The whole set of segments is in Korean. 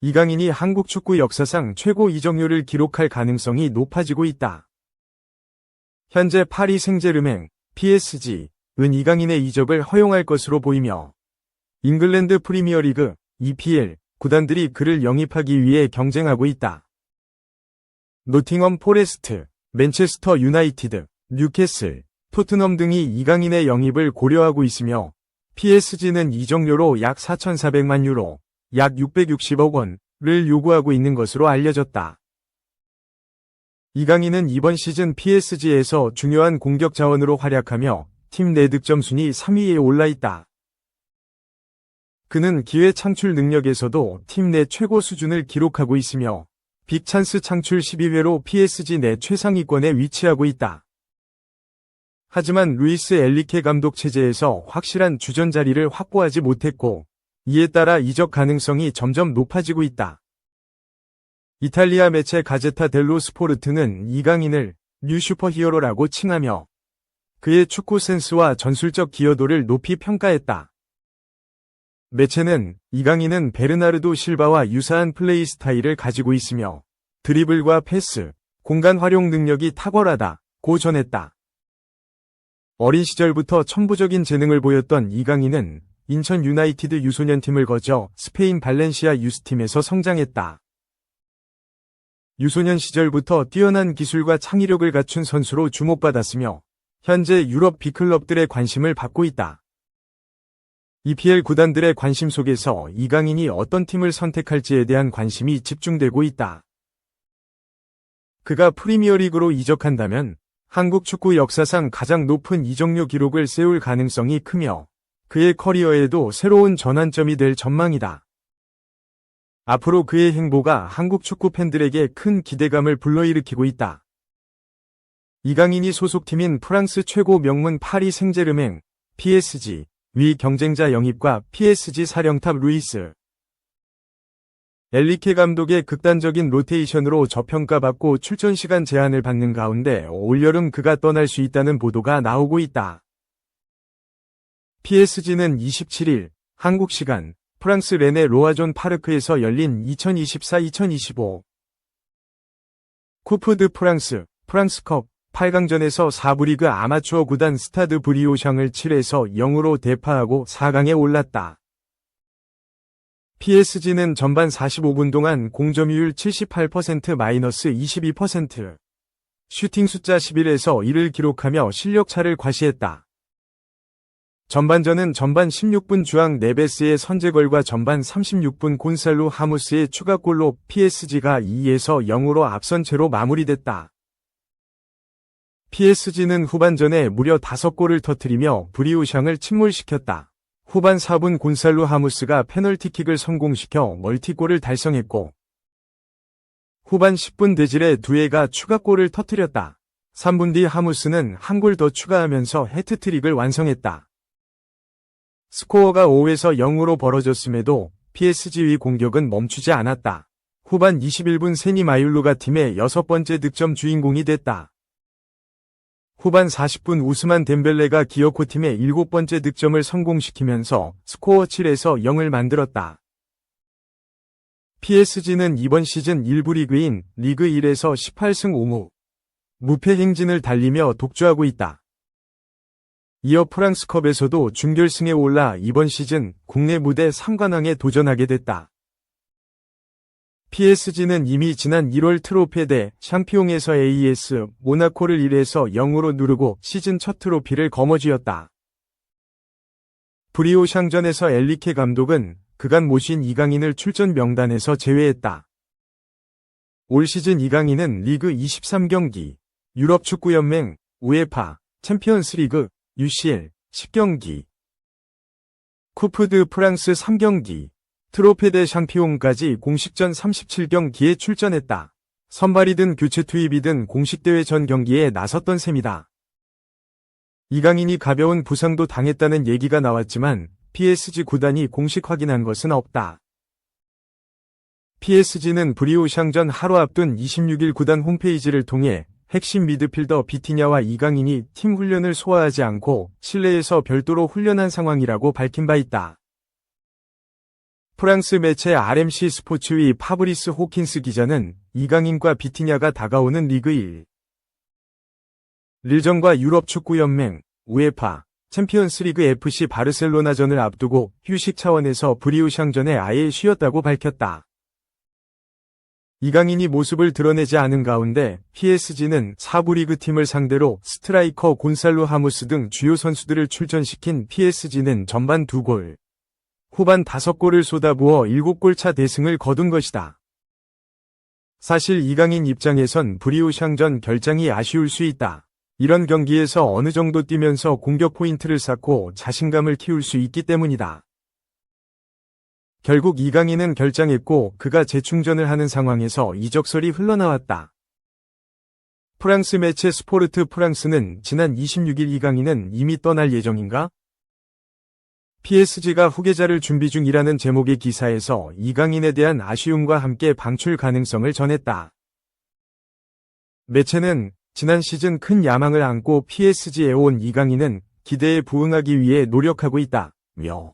이강인이 한국 축구 역사상 최고 이적료를 기록할 가능성이 높아지고 있다. 현재 파리 생제르맹, PSG, 은 이강인의 이적을 허용할 것으로 보이며 잉글랜드 프리미어리그, EPL, 구단들이 그를 영입하기 위해 경쟁하고 있다. 노팅엄 포레스트, 맨체스터 유나이티드, 뉴캐슬, 토트넘 등이 이강인의 영입을 고려하고 있으며 PSG는 이적료로 약 4,400만 유로, 약 660억 원을 요구하고 있는 것으로 알려졌다. 이강인은 이번 시즌 PSG에서 중요한 공격 자원으로 활약하며 팀 내 득점 순위 3위에 올라 있다. 그는 기회 창출 능력에서도 팀 내 최고 수준을 기록하고 있으며 빅찬스 창출 12회로 PSG 내 최상위권에 위치하고 있다. 하지만 루이스 엘리케 감독 체제에서 확실한 주전 자리를 확보하지 못했고 이에 따라 이적 가능성이 점점 높아지고 있다. 이탈리아 매체 가제타 델로 스포르트는 이강인을 뉴 슈퍼히어로라고 칭하며 그의 축구 센스와 전술적 기여도를 높이 평가했다. 매체는 이강인은 베르나르도 실바와 유사한 플레이 스타일을 가지고 있으며 드리블과 패스, 공간 활용 능력이 탁월하다고 전했다. 어린 시절부터 천부적인 재능을 보였던 이강인은 인천 유나이티드 유소년팀을 거쳐 스페인 발렌시아 유스팀에서 성장했다. 유소년 시절부터 뛰어난 기술과 창의력을 갖춘 선수로 주목받았으며 현재 유럽 빅클럽들의 관심을 받고 있다. EPL 구단들의 관심 속에서 이강인이 어떤 팀을 선택할지에 대한 관심이 집중되고 있다. 그가 프리미어리그로 이적한다면 한국 축구 역사상 가장 높은 이적료 기록을 세울 가능성이 크며 그의 커리어에도 새로운 전환점이 될 전망이다. 앞으로 그의 행보가 한국 축구 팬들에게 큰 기대감을 불러일으키고 있다. 이강인이 소속팀인 프랑스 최고 명문 파리 생제르맹, PSG, 위 경쟁자 영입과 PSG 사령탑 루이스 엘리케 감독의 극단적인 로테이션으로 저평가받고 출전 시간 제한을 받는 가운데 올여름 그가 떠날 수 있다는 보도가 나오고 있다. PSG는 27일 한국 시간 프랑스 렌네 로아존 파르크에서 열린 2024-2025 쿠프 드 프랑스, 프랑스컵 8강전에서 4부 리그 아마추어 구단 스타드 브리오샹을 7에서 0으로 대파하고 4강에 올랐다. PSG는 전반 45분 동안 공점유율 78%-22%, 슈팅 숫자 11에서 1을 기록하며 실력차를 과시했다. 전반전은 전반 16분 주앙 네베스의 선제골과 전반 36분 곤살로 하무스의 추가골로 PSG가 2에서 0으로 앞선 채로 마무리됐다. PSG는 후반전에 무려 5골을 터뜨리며 브리오샹을 침몰시켰다. 후반 4분 곤살로 하무스가 페널티킥을 성공시켜 멀티골을 달성했고 후반 10분 데질의 두에가 추가골을 터뜨렸다. 3분 뒤 하무스는 한 골 더 추가하면서 해트트릭을 완성했다. 스코어가 5에서 0으로 벌어졌음에도 PSG의 공격은 멈추지 않았다. 후반 21분 세니 마율루가 팀의 6번째 득점 주인공이 됐다. 후반 40분 우스만 덴벨레가 기어코 팀의 7번째 득점을 성공시키면서 스코어 7에서 0을 만들었다. PSG는 이번 시즌 1부 리그인 리그 1에서 18승 5무, 무패 행진을 달리며 독주하고 있다. 이어 프랑스컵에서도 준결승에 올라 이번 시즌 국내 무대 3관왕에 도전하게 됐다. PSG는 이미 지난 1월 트로페 대 샹피옹에서 AS 모나코를 1에서 0으로 누르고 시즌 첫 트로피를 거머쥐었다. 브리오샹전에서 엘리케 감독은 그간 모신 이강인을 출전 명단에서 제외했다. 올 시즌 이강인은 리그 23경기, 유럽축구연맹, 우에파, 챔피언스리그, UCL 10경기, 쿠프 드 프랑스 3경기, 트로페 대 샹피옹까지 공식전 37경기에 출전했다. 선발이든 교체 투입이든 공식 대회 전 경기에 나섰던 셈이다. 이강인이 가벼운 부상도 당했다는 얘기가 나왔지만 PSG 구단이 공식 확인한 것은 없다. PSG는 브리오샹전 하루 앞둔 26일 구단 홈페이지를 통해 핵심 미드필더 비티냐와 이강인이 팀 훈련을 소화하지 않고 실내에서 별도로 훈련한 상황이라고 밝힌 바 있다. 프랑스 매체 RMC 스포츠의 파브리스 호킨스 기자는 이강인과 비티냐가 다가오는 리그 1. 릴전과 유럽축구연맹, 우에파, 챔피언스리그 FC 바르셀로나전을 앞두고 휴식 차원에서 브리우샹전에 아예 쉬었다고 밝혔다. 이강인이 모습을 드러내지 않은 가운데 PSG는 4부 리그 팀을 상대로 스트라이커 곤살로 하무스 등 주요 선수들을 출전시킨 PSG는 전반 2골, 후반 5골을 쏟아부어 7골 차 대승을 거둔 것이다. 사실 이강인 입장에선 브리우샹전 결장이 아쉬울 수 있다. 이런 경기에서 어느 정도 뛰면서 공격 포인트를 쌓고 자신감을 키울 수 있기 때문이다. 결국 이강인은 결장했고 그가 재충전을 하는 상황에서 이적설이 흘러나왔다. 프랑스 매체 스포르트 프랑스는 지난 26일 이강인은 이미 떠날 예정인가? PSG가 후계자를 준비 중이라는 제목의 기사에서 이강인에 대한 아쉬움과 함께 방출 가능성을 전했다. 매체는 지난 시즌 큰 야망을 안고 PSG에 온 이강인은 기대에 부응하기 위해 노력하고 있다며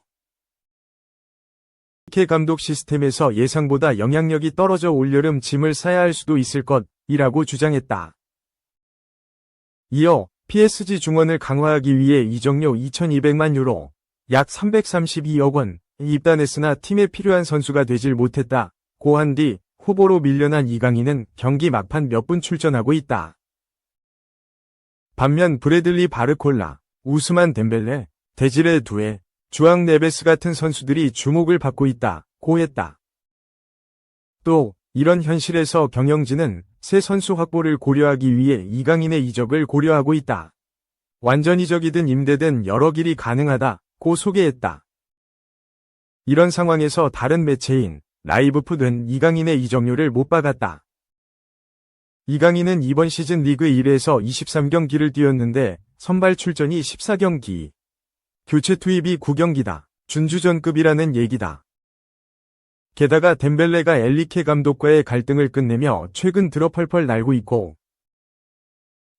엔리케 감독 시스템에서 예상보다 영향력이 떨어져 올여름 짐을 싸야 할 수도 있을 것이라고 주장했다. 이어 PSG 중원을 강화하기 위해 이적료 2,200만 유로, 약 332억 원 입단했으나 팀에 필요한 선수가 되질 못했다. 고한 뒤 후보로 밀려난 이강인은 경기 막판 몇 분 출전하고 있다. 반면 브래들리 바르콜라, 우스만 덴벨레, 데지레 두에, 주앙 네베스 같은 선수들이 주목을 받고 있다고 했다. 또 이런 현실에서 경영진은 새 선수 확보를 고려하기 위해 이강인의 이적을 고려하고 있다. 완전 이적이든 임대든 여러 길이 가능하다고 소개했다. 이런 상황에서 다른 매체인 라이브풋은 이강인의 이적료를 못 박았다. 이강인은 이번 시즌 리그 1에서 23경기를 뛰었는데 선발 출전이 14경기. 교체 투입이 9경기다. 준주전급이라는 얘기다. 게다가 덴벨레가 엔리케 감독과의 갈등을 끝내며 최근 들어 펄펄 날고 있고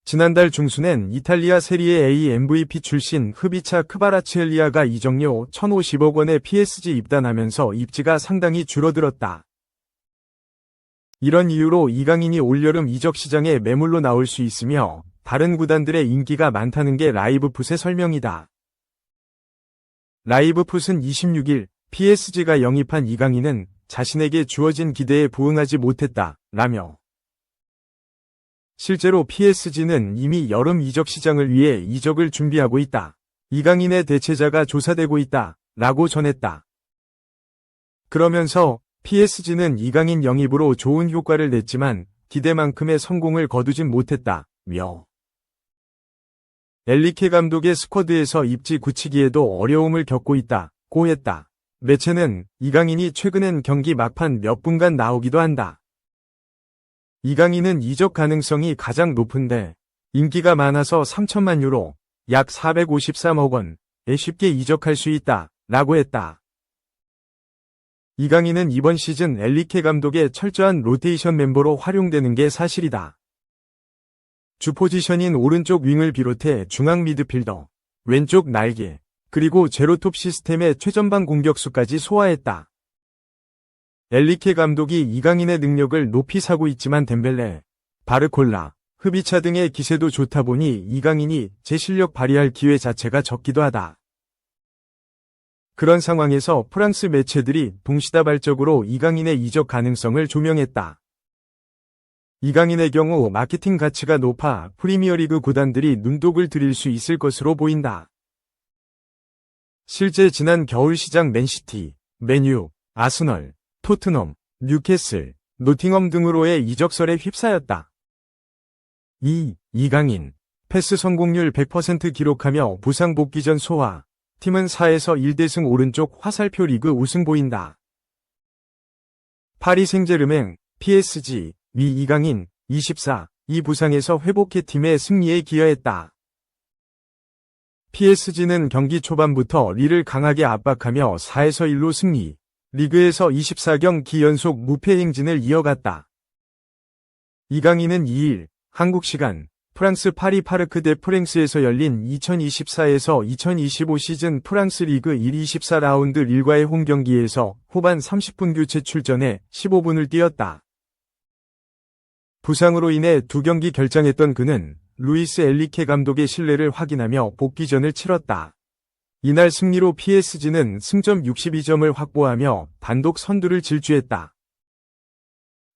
지난달 중순엔 이탈리아 세리에 A MVP 출신 흐비차 크바라츠엘리아가 이적료 1,050억 원에 PSG 입단하면서 입지가 상당히 줄어들었다. 이런 이유로 이강인이 올여름 이적 시장에 매물로 나올 수 있으며 다른 구단들의 인기가 많다는 게 라이브풋의 설명이다. 라이브풋은 26일 PSG가 영입한 이강인은 자신에게 주어진 기대에 부응하지 못했다 라며 실제로 PSG는 이미 여름 이적 시장을 위해 이적을 준비하고 있다. 이강인의 대체자가 조사되고 있다 라고 전했다. 그러면서 PSG는 이강인 영입으로 좋은 효과를 냈지만 기대만큼의 성공을 거두진 못했다며 엔리케 감독의 스쿼드에서 입지 굳히기에도 어려움을 겪고 있다고 했다. 매체는 이강인이 최근엔 경기 막판 몇 분간 나오기도 한다. 이강인은 이적 가능성이 가장 높은데 인기가 많아서 3천만 유로, 약 453억 원에 쉽게 이적할 수 있다 라고 했다. 이강인은 이번 시즌 엔리케 감독의 철저한 로테이션 멤버로 활용되는 게 사실이다. 주 포지션인 오른쪽 윙을 비롯해 중앙 미드필더, 왼쪽 날개, 그리고 제로톱 시스템의 최전방 공격수까지 소화했다. 엔리케 감독이 이강인의 능력을 높이 사고 있지만 덴벨레, 바르콜라, 흐비차 등의 기세도 좋다 보니 이강인이 제 실력 발휘할 기회 자체가 적기도 하다. 그런 상황에서 프랑스 매체들이 동시다발적으로 이강인의 이적 가능성을 조명했다. 이강인의 경우 마케팅 가치가 높아 프리미어리그 구단들이 눈독을 들일 수 있을 것으로 보인다. 실제 지난 겨울 시장 맨시티, 맨유, 아스널, 토트넘, 뉴캐슬, 노팅엄 등으로의 이적설에 휩싸였다. 이강인, 패스 성공률 100% 기록하며 부상 복귀 전 소화, 팀은 4에서 1대승 오른쪽 화살표 리그 우승 보인다. 파리 생제르맹, PSG, 이강인, 24, 이 부상에서 회복해 팀의 승리에 기여했다. PSG는 경기 초반부터 리를 강하게 압박하며 4에서 1로 승리, 리그에서 24경기 연속 무패 행진을 이어갔다. 이강인은 2일 한국 시간 프랑스 파리 파르크 대 프랭스에서 열린 2024에서 2025 시즌 프랑스 리그 1 24라운드 1과의 홈경기에서 후반 30분 교체 출전해 15분을 뛰었다. 부상으로 인해 두 경기 결장했던 그는 루이스 엘리케 감독의 신뢰를 확인하며 복귀전을 치렀다. 이날 승리로 PSG는 승점 62점을 확보하며 단독 선두를 질주했다.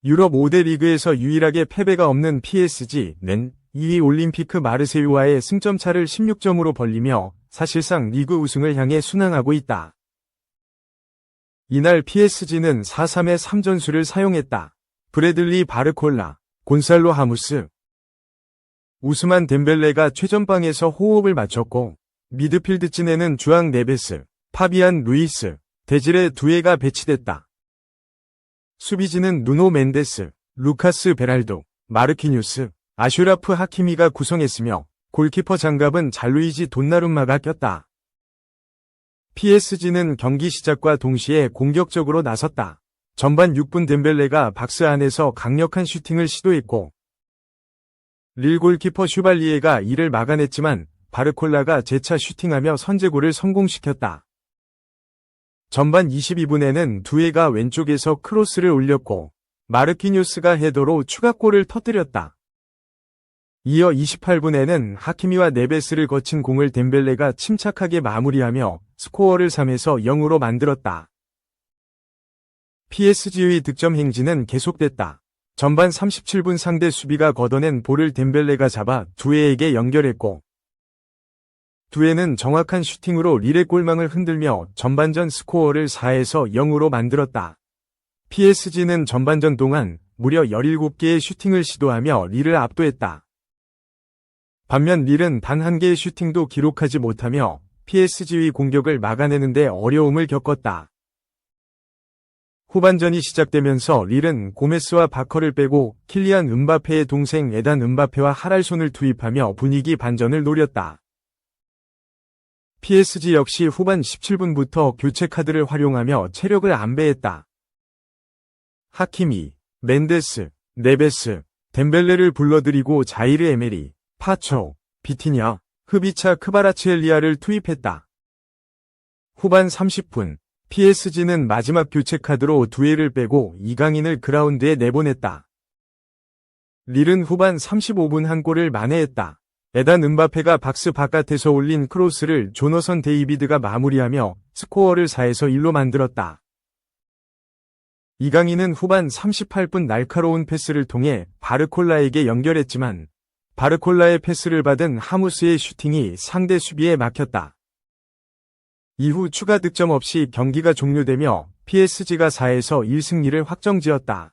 유럽 5대 리그에서 유일하게 패배가 없는 PSG는 2위 올림피크 마르세유와의 승점차를 16점으로 벌리며 사실상 리그 우승을 향해 순항하고 있다. 이날 PSG는 4-3의 3전술을 사용했다. 브래들리 바르콜라, 곤살로 하무스, 우스만 덴벨레가 최전방에서 호흡을 맞췄고 미드필드진에는 주앙 네베스, 파비안 루이스, 데질레 두에가 배치됐다. 수비진은 누노 멘데스, 루카스 베랄도, 마르키뉴스, 아슈라프 하키미가 구성했으며 골키퍼 장갑은 잘루이지 돈나룸마가 꼈다. PSG는 경기 시작과 동시에 공격적으로 나섰다. 전반 6분 덴벨레가 박스 안에서 강력한 슈팅을 시도했고 릴 골키퍼 슈발리에가 이를 막아냈지만 바르콜라가 재차 슈팅하며 선제골을 성공시켰다. 전반 22분에는 두에가 왼쪽에서 크로스를 올렸고 마르키뉴스가 헤더로 추가골을 터뜨렸다. 이어 28분에는 하키미와 네베스를 거친 공을 덴벨레가 침착하게 마무리하며 스코어를 3에서 0으로 만들었다. PSG의 득점 행진은 계속됐다. 전반 37분 상대 수비가 걷어낸 볼을 덴벨레가 잡아 두에에게 연결했고 두에는 정확한 슈팅으로 릴의 골망을 흔들며 전반전 스코어를 4에서 0으로 만들었다. PSG는 전반전 동안 무려 17개의 슈팅을 시도하며 릴을 압도했다. 반면 릴은 단 한 개의 슈팅도 기록하지 못하며 PSG의 공격을 막아내는데 어려움을 겪었다. 후반전이 시작되면서 릴은 고메스와 바커를 빼고 킬리안 음바페의 동생 에단 음바페와 하랄손을 투입하며 분위기 반전을 노렸다. PSG 역시 후반 17분부터 교체 카드를 활용하며 체력을 안배했다. 하키미, 멘데스, 네베스, 덴벨레를 불러들이고 자이르 에메리, 파초, 비티냐, 흐비차 크바라츠엘리아를 투입했다. 후반 30분, PSG는 마지막 교체 카드로 두에를 빼고 이강인을 그라운드에 내보냈다. 릴은 후반 35분 한 골을 만회했다. 에단 음바페가 박스 바깥에서 올린 크로스를 조너선 데이비드가 마무리하며 스코어를 4에서 1로 만들었다. 이강인은 후반 38분 날카로운 패스를 통해 바르콜라에게 연결했지만 바르콜라의 패스를 받은 하무스의 슈팅이 상대 수비에 막혔다. 이후 추가 득점 없이 경기가 종료되며 PSG가 4에서 1 승리를 확정지었다.